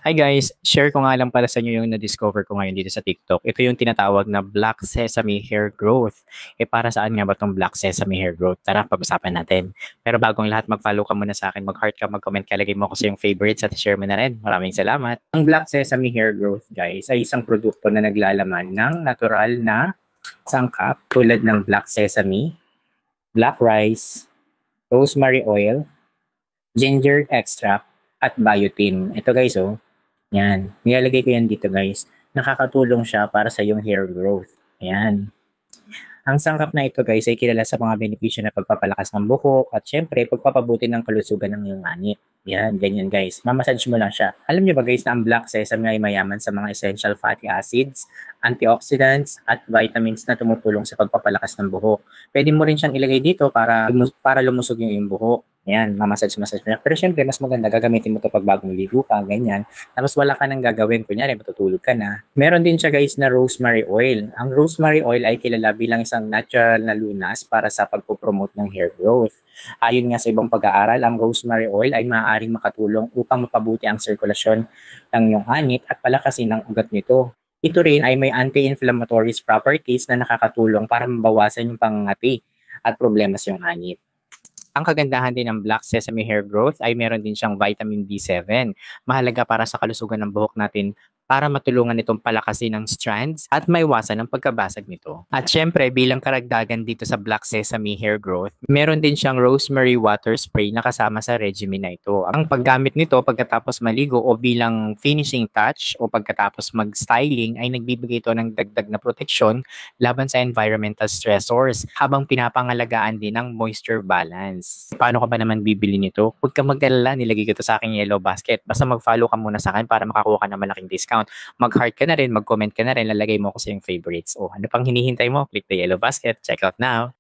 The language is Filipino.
Hi guys, share ko nga lang para sa inyo yung na-discover ko ngayon dito sa TikTok. Ito yung tinatawag na Black Sesame Hair Growth. Para saan nga ba itong Black Sesame Hair Growth? Tara, pag-usapan natin. Pero bagong lahat, mag-follow ka muna sa akin, mag-heart ka, mag-comment ka, lagay mo kasi yung favorites at share mo na rin. Maraming salamat. Ang Black Sesame Hair Growth, guys, ay isang produkto na naglalaman ng natural na sangkap tulad ng black sesame, black rice, rosemary oil, ginger extract, at biotin. Ito guys, oh. Yan. Nilalagay ko yan dito guys. Nakakatulong siya para sa yung hair growth. Ayan. Ang sangkap na ito guys ay kilala sa mga benepisyo na pagpapalakas ng buhok at syempre pagpapabuti ng kalusugan ng iyong anit. Yan, ganyan guys. Mamassage mo lang siya. Alam niyo ba guys na ang black sesame ay mayaman sa mga essential fatty acids, antioxidants, at vitamins na tumutulong sa pagpapalakas ng buhok. Pwede mo rin siyang ilagay dito para lumusog yung iyong buhok. Ayan, mamassage mo. Pero syempre, mas maganda gagamitin mo ito pag bagong ligo ka, ganyan. Tapos wala ka nang gagawin, kunyari matutulog ka na. Meron din siya guys na rosemary oil. Ang rosemary oil ay kilala bilang isang natural na lunas para sa pagpopromote ng hair growth. Ayon nga sa ibang pag-aaral, ang rosemary oil ay maaaring makatulong upang mapabuti ang sirkulasyon ng iyong anit at palakasin ang ugat nito. Ito rin ay may anti-inflammatory properties na nakakatulong para mabawasan yung pangangati at problema sa iyong anit. Ang kagandahan din ng black sesame hair growth ay meron din siyang vitamin B7. Mahalaga para sa kalusugan ng buhok natin para matulungan itong palakasin ng strands at maiwasan ang pagkabasag nito. At syempre, bilang karagdagan dito sa black sesame hair growth, meron din siyang rosemary water spray na kasama sa regimen na ito. Ang paggamit nito pagkatapos maligo o bilang finishing touch o pagkatapos mag-styling ay nagbibigay ito ng dagdag na proteksyon laban sa environmental stressors habang pinapangalagaan din ang moisture balance. Paano ka ba naman bibili nito? Huwag kang mag-alala, nilagay ko ito sa aking yellow basket. Basta mag-follow ka muna sa akin para makakuha ka ng malaking discount. Mag-heart ka na rin, mag-comment ka na rin, lalagay mo ko sa yung favorites. O ano pang hinihintay mo? Click the yellow basket. Check out now.